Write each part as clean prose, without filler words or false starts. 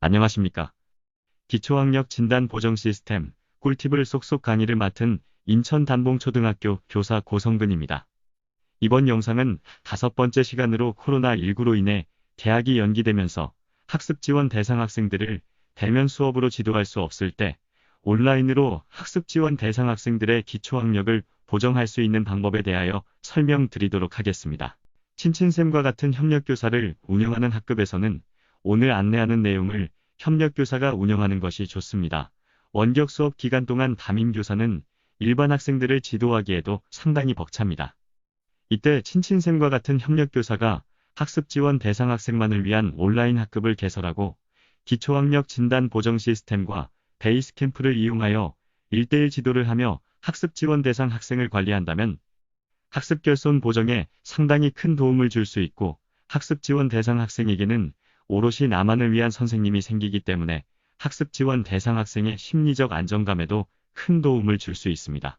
안녕하십니까. 기초학력 진단 보정 시스템 꿀팁을 쏙쏙 강의를 맡은 인천단봉초등학교 교사 고성근입니다. 이번 영상은 5번째 시간으로 코로나19로 인해 개학이 연기되면서 학습 지원 대상 학생들을 대면 수업으로 지도할 수 없을 때 온라인으로 학습 지원 대상 학생들의 기초학력을 보정할 수 있는 방법에 대하여 설명드리도록 하겠습니다. 친친쌤과 같은 협력교사를 운영하는 학급에서는 오늘 안내하는 내용을 협력교사가 운영하는 것이 좋습니다. 원격 수업 기간 동안 담임교사는 일반 학생들을 지도하기에도 상당히 벅찹니다. 이때 친친쌤과 같은 협력교사가 학습 지원 대상 학생만을 위한 온라인 학급을 개설하고 기초학력 진단 보정 시스템과 베이스캠프를 이용하여 1:1 지도를 하며 학습 지원 대상 학생을 관리한다면 학습 결손 보정에 상당히 큰 도움을 줄 수 있고 학습 지원 대상 학생에게는 오롯이 나만을 위한 선생님이 생기기 때문에 학습 지원 대상 학생의 심리적 안정감에도 큰 도움을 줄 수 있습니다.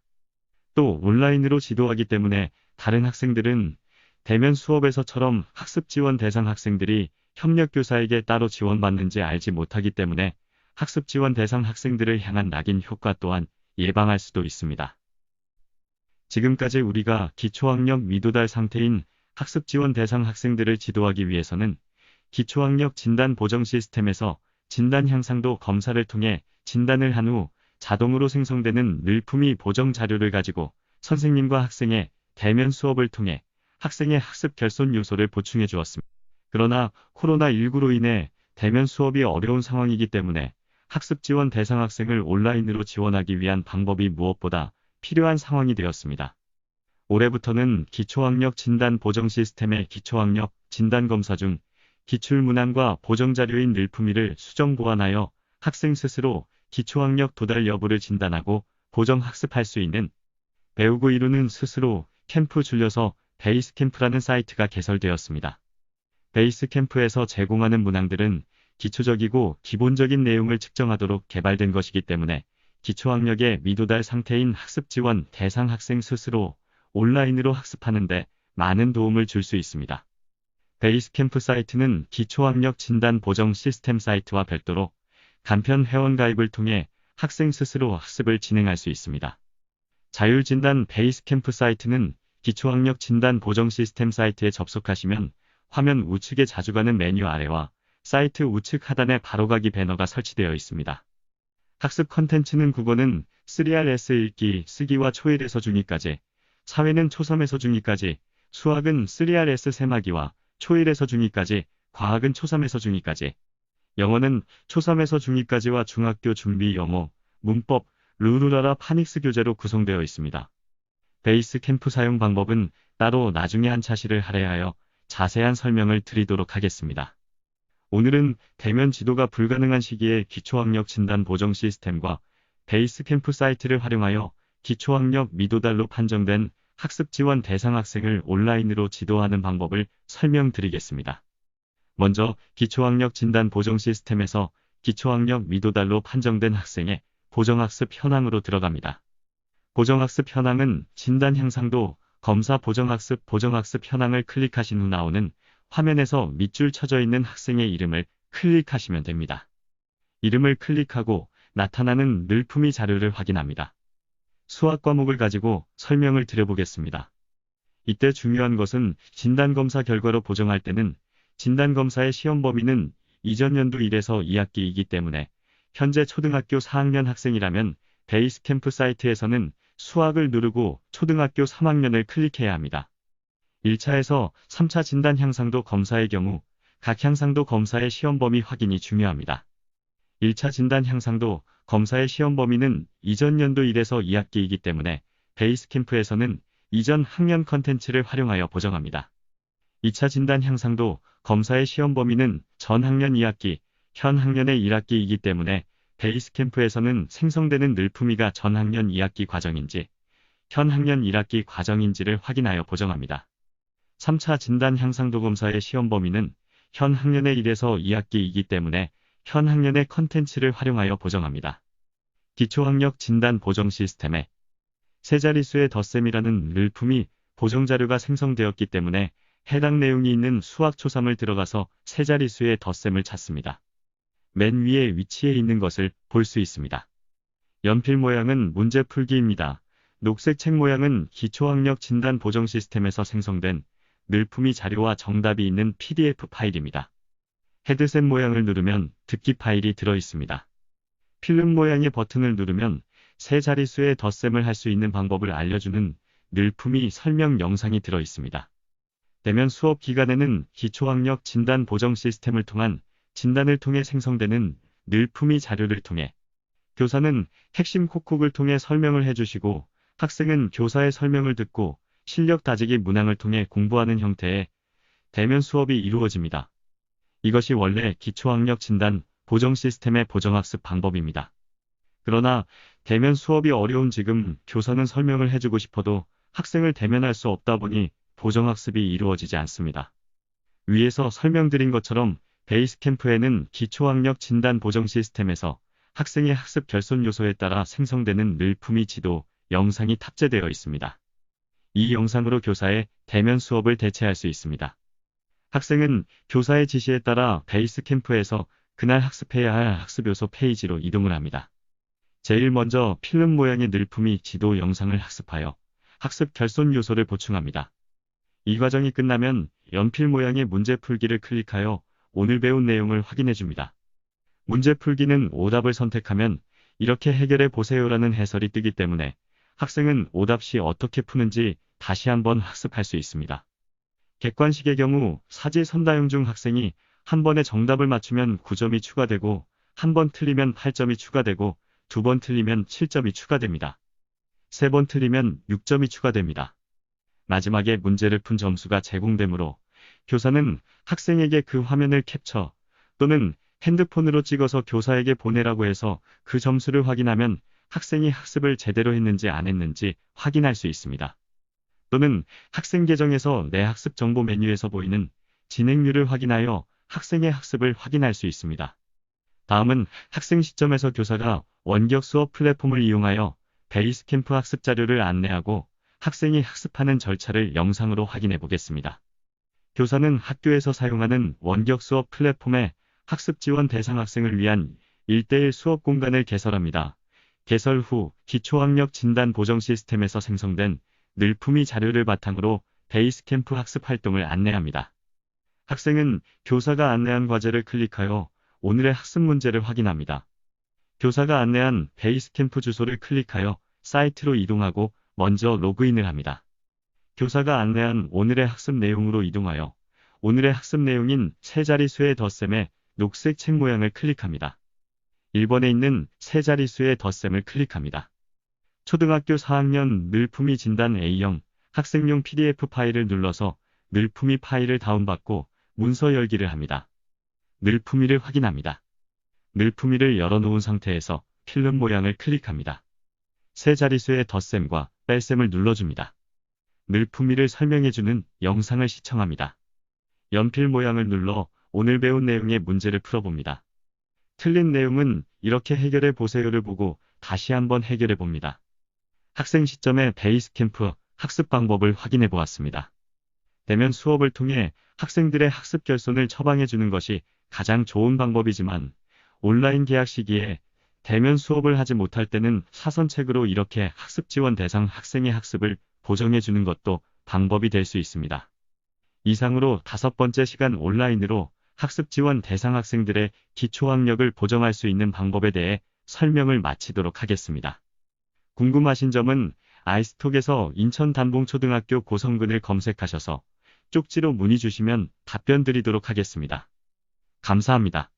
또 온라인으로 지도하기 때문에 다른 학생들은 대면 수업에서처럼 학습 지원 대상 학생들이 협력교사에게 따로 지원받는지 알지 못하기 때문에 학습 지원 대상 학생들을 향한 낙인 효과 또한 예방할 수도 있습니다. 지금까지 우리가 기초학력 미도달 상태인 학습 지원 대상 학생들을 지도하기 위해서는 기초학력 진단 보정 시스템에서 진단 향상도 검사를 통해 진단을 한 후 자동으로 생성되는 늘품이 보정 자료를 가지고 선생님과 학생의 대면 수업을 통해 학생의 학습 결손 요소를 보충해 주었습니다. 그러나 코로나19로 인해 대면 수업이 어려운 상황이기 때문에 학습 지원 대상 학생을 온라인으로 지원하기 위한 방법이 무엇보다 필요한 상황이 되었습니다. 올해부터는 기초학력 진단 보정 시스템의 기초학력 진단 검사 중 기출문항과 보정자료인 늘품위를 수정 보완하여 학생 스스로 기초학력 도달 여부를 진단하고 보정학습할 수 있는 배우고 이루는 스스로 캠프 줄여서 베이스캠프라는 사이트가 개설되었습니다. 베이스캠프에서 제공하는 문항들은 기초적이고 기본적인 내용을 측정하도록 개발된 것이기 때문에 기초학력의 미도달 상태인 학습 지원 대상 학생 스스로 온라인으로 학습하는 데 많은 도움을 줄 수 있습니다. 베이스캠프 사이트는 기초학력 진단 보정 시스템 사이트와 별도로 간편 회원가입을 통해 학생 스스로 학습을 진행할 수 있습니다. 자율진단 베이스캠프 사이트는 기초학력 진단 보정 시스템 사이트에 접속하시면 화면 우측에 자주 가는 메뉴 아래와 사이트 우측 하단에 바로가기 배너가 설치되어 있습니다. 학습 컨텐츠는 국어는 3RS 읽기, 쓰기와 초1에서 중2까지, 사회는 초3에서 중2까지, 수학은 3RS 세마기와 초1에서 중2까지, 과학은 초3에서 중2까지, 영어는 초3에서 중2까지와 중학교 준비 영어, 문법, 룰루라라 파닉스 교재로 구성되어 있습니다. 베이스 캠프 사용 방법은 따로 나중에 한 차시를 할애하여 자세한 설명을 드리도록 하겠습니다. 오늘은 대면 지도가 불가능한 시기에 기초학력 진단 보정 시스템과 베이스 캠프 사이트를 활용하여 기초학력 미도달로 판정된 학습 지원 대상 학생을 온라인으로 지도하는 방법을 설명드리겠습니다. 먼저 기초학력 진단 보정 시스템에서 기초학력 미도달로 판정된 학생의 보정학습 현황으로 들어갑니다. 보정학습 현황은 진단 향상도, 검사 보정학습 현황을 클릭하신 후 나오는 화면에서 밑줄 쳐져 있는 학생의 이름을 클릭하시면 됩니다. 이름을 클릭하고 나타나는 늘품위 자료를 확인합니다. 수학 과목을 가지고 설명을 드려보겠습니다. 이때 중요한 것은 진단검사 결과로 보정할 때는 진단검사의 시험 범위는 이전 연도 1에서 2학기이기 때문에 현재 초등학교 4학년 학생이라면 베이스캠프 사이트에서는 수학을 누르고 초등학교 3학년을 클릭해야 합니다. 1차에서 3차 진단 향상도 검사의 경우 각 향상도 검사의 시험 범위 확인이 중요합니다. 1차 진단 향상도 검사의 시험 범위는 이전 연도 1에서 2학기이기 때문에 베이스캠프에서는 이전 학년 컨텐츠를 활용하여 보정합니다. 2차 진단 향상도 검사의 시험 범위는 전 학년 2학기, 현 학년의 1학기이기 때문에 베이스캠프에서는 생성되는 늘품위가 전 학년 2학기 과정인지, 현 학년 1학기 과정인지를 확인하여 보정합니다. 3차 진단 향상도 검사의 시험 범위는 현 학년의 1에서 2학기이기 때문에 현 학년의 컨텐츠를 활용하여 보정합니다. 기초학력 진단 보정 시스템에 세 자릿수의 덧셈이라는 늘품위 보정자료가 생성되었기 때문에 해당 내용이 있는 수학 초3을 들어가서 세 자릿수의 덧셈을 찾습니다. 맨 위에 위치해 있는 것을 볼 수 있습니다. 연필 모양은 문제 풀기입니다. 녹색 책 모양은 기초학력 진단 보정 시스템에서 생성된 늘품이 자료와 정답이 있는 PDF 파일입니다. 헤드셋 모양을 누르면 듣기 파일이 들어 있습니다. 필름 모양의 버튼을 누르면 세 자릿수의 덧셈을 할 수 있는 방법을 알려주는 늘품이 설명 영상이 들어 있습니다. 대면 수업 기간에는 기초학력 진단 보정 시스템을 통한 진단을 통해 생성되는 늘품이 자료를 통해 교사는 핵심 콕콕을 통해 설명을 해주시고 학생은 교사의 설명을 듣고 실력 다지기 문항을 통해 공부하는 형태의 대면 수업이 이루어집니다. 이것이 원래 기초학력 진단 보정 시스템의 보정학습 방법입니다. 그러나 대면 수업이 어려운 지금 교사는 설명을 해주고 싶어도 학생을 대면할 수 없다 보니 보정학습이 이루어지지 않습니다. 위에서 설명드린 것처럼 베이스캠프에는 기초학력 진단 보정 시스템에서 학생의 학습 결손 요소에 따라 생성되는 늘품이 지도, 영상이 탑재되어 있습니다. 이 영상으로 교사의 대면 수업을 대체할 수 있습니다. 학생은 교사의 지시에 따라 베이스캠프에서 그날 학습해야 할 학습 요소 페이지로 이동을 합니다. 제일 먼저 필름 모양의 늘품이 지도 영상을 학습하여 학습 결손 요소를 보충합니다. 이 과정이 끝나면 연필 모양의 문제 풀기를 클릭하여 오늘 배운 내용을 확인해 줍니다. 문제 풀기는 오답을 선택하면 이렇게 해결해 보세요라는 해설이 뜨기 때문에 학생은 오답 시 어떻게 푸는지 다시 한번 학습할 수 있습니다. 객관식의 경우 사지선다형 중 학생이 한 번에 정답을 맞추면 9점이 추가되고 한 번 틀리면 8점이 추가되고 두 번 틀리면 7점이 추가됩니다. 세 번 틀리면 6점이 추가됩니다. 마지막에 문제를 푼 점수가 제공되므로 교사는 학생에게 그 화면을 캡처 또는 핸드폰으로 찍어서 교사에게 보내라고 해서 그 점수를 확인하면 학생이 학습을 제대로 했는지 안 했는지 확인할 수 있습니다. 또는 학생 계정에서 내 학습 정보 메뉴에서 보이는 진행률을 확인하여 학생의 학습을 확인할 수 있습니다. 다음은 학생 시점에서 교사가 원격 수업 플랫폼을 이용하여 베이스캠프 학습 자료를 안내하고 학생이 학습하는 절차를 영상으로 확인해 보겠습니다. 교사는 학교에서 사용하는 원격 수업 플랫폼에 학습 지원 대상 학생을 위한 1:1 수업 공간을 개설합니다. 개설 후 기초학력 진단 보정 시스템에서 생성된 늘품이 자료를 바탕으로 베이스캠프 학습 활동을 안내합니다. 학생은 교사가 안내한 과제를 클릭하여 오늘의 학습 문제를 확인합니다. 교사가 안내한 베이스캠프 주소를 클릭하여 사이트로 이동하고 먼저 로그인을 합니다. 교사가 안내한 오늘의 학습 내용으로 이동하여 오늘의 학습 내용인 세 자릿수의 덧셈에 녹색 책 모양을 클릭합니다. 1번에 있는 세 자릿수의 덧셈을 클릭합니다. 초등학교 4학년 늘품이 진단 A형 학생용 PDF 파일을 눌러서 늘품이 파일을 다운받고 문서 열기를 합니다. 늘품이를 확인합니다. 늘품이를 열어놓은 상태에서 필름 모양을 클릭합니다. 세 자릿수의 덧셈과 뺄셈을 눌러줍니다. 늘품이를 설명해주는 영상을 시청합니다. 연필 모양을 눌러 오늘 배운 내용의 문제를 풀어봅니다. 틀린 내용은 이렇게 해결해 보세요를 보고 다시 한번 해결해 봅니다. 학생 시점의 베이스캠프 학습 방법을 확인해 보았습니다. 대면 수업을 통해 학생들의 학습 결손을 처방해 주는 것이 가장 좋은 방법이지만 온라인 개학 시기에 대면 수업을 하지 못할 때는 사선책으로 이렇게 학습 지원 대상 학생의 학습을 보정해 주는 것도 방법이 될 수 있습니다. 이상으로 5번째 시간 온라인으로 학습 지원 대상 학생들의 기초학력을 보정할 수 있는 방법에 대해 설명을 마치도록 하겠습니다. 궁금하신 점은 아이스톡에서 인천단봉초등학교 고성근을 검색하셔서 쪽지로 문의 주시면 답변 드리도록 하겠습니다. 감사합니다.